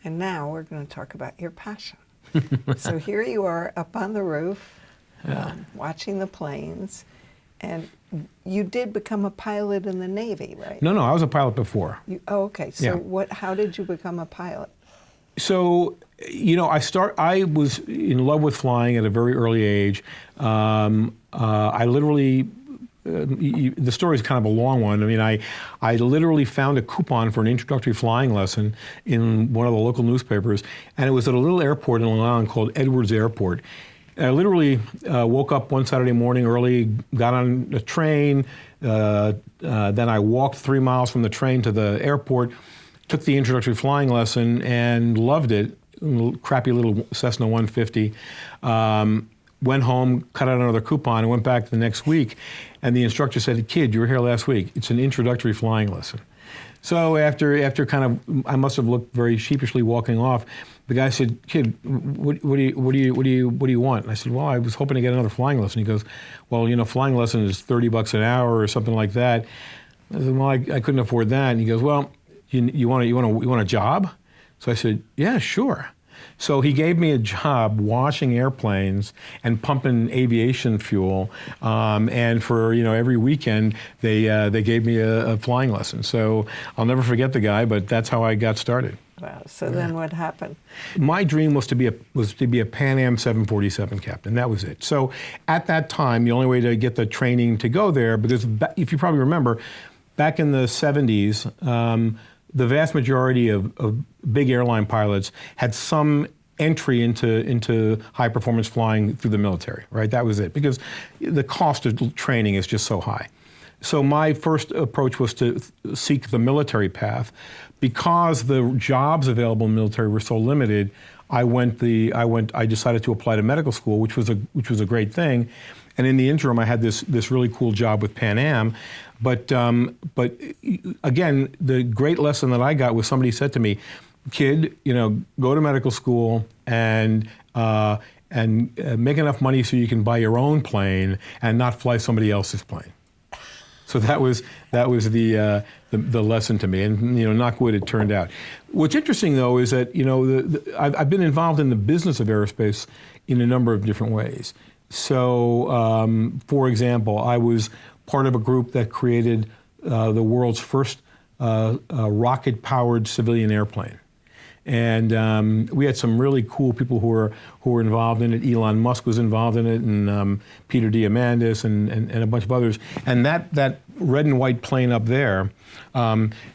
And now we're going to talk about your passion. So here you are up on the roof, watching the planes, and you did become a pilot in the Navy, right? No, I was a pilot before. Okay. So how did you become a pilot? So, I was in love with flying at a very early age. I literally, the story is kind of a long one. I mean, I literally found a coupon for an introductory flying lesson in one of the local newspapers, and it was at a little airport in Long Island called Edwards Airport. And I literally woke up one Saturday morning early, got on a train, then I walked 3 miles from the train to the airport, took the introductory flying lesson and loved it. Crappy little Cessna 150. Went home, cut out another coupon, and went back the next week. And the instructor said, "Kid, you were here last week. It's an introductory flying lesson." So after kind of, I must have looked very sheepishly walking off. The guy said, "Kid, what do you want?" And I said, "Well, I was hoping to get another flying lesson." He goes, "Well, flying lesson is $30 an hour or something like that." I said, "Well, I couldn't afford that." And he goes, "Well, you want a job?" So I said, "Yeah, sure." So he gave me a job washing airplanes and pumping aviation fuel, and for every weekend they gave me a flying lesson. So I'll never forget the guy, but that's how I got started. Wow. So then what happened? My dream was to be a Pan Am 747 captain. That was it. So at that time, the only way to get the training to go there, because if you probably remember, back in the 70s. The vast majority of big airline pilots had some entry into high performance flying through the military, right? That was it, because the cost of training is just so high. So my first approach was to seek the military path. Because the jobs available in the military were so limited, I decided to apply to medical school, which was a great thing. And in the interim, I had this really cool job with Pan Am. But again, the great lesson that I got was somebody said to me, "Kid, go to medical school and make enough money so you can buy your own plane and not fly somebody else's plane." So that was the lesson to me, and knock wood, it turned out. What's interesting though is that I've been involved in the business of aerospace in a number of different ways. So, for example, I was part of a group that created the world's first rocket-powered civilian airplane. And we had some really cool people who were involved in it. Elon Musk was involved in it, and Peter Diamandis, and a bunch of others. And that red and white plane up there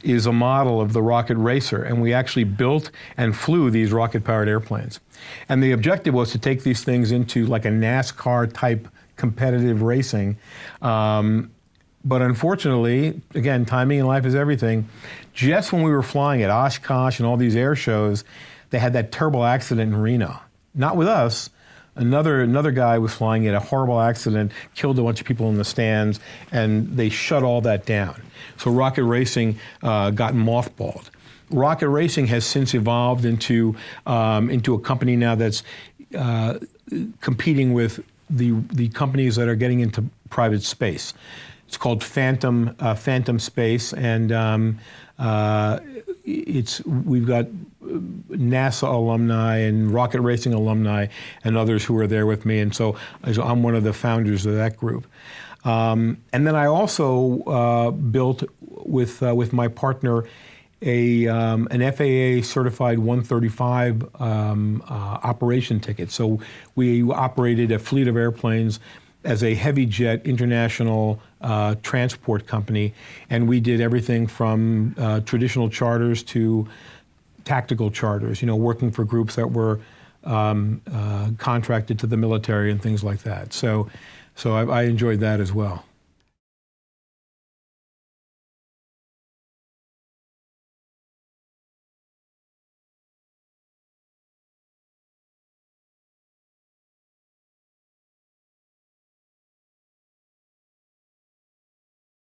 is a model of the Rocket Racer. And we actually built and flew these rocket-powered airplanes. And the objective was to take these things into like a NASCAR-type competitive racing. But unfortunately, again, timing in life is everything. Just when we were flying at Oshkosh and all these air shows, they had that terrible accident in Reno. Not with us. Another guy was flying at a horrible accident, killed a bunch of people in the stands, and they shut all that down. So rocket racing got mothballed. Rocket racing has since evolved into a company now that's competing with the companies that are getting into private space. It's called Phantom Space, and we've got NASA alumni and rocket racing alumni and others who are there with me, and so I'm one of the founders of that group. And then I also built with my partner an FAA certified 135 operation ticket. So we operated a fleet of airplanes as a heavy jet international transport company, and we did everything from traditional charters to tactical charters, working for groups that were contracted to the military and things like that. So I enjoyed that as well.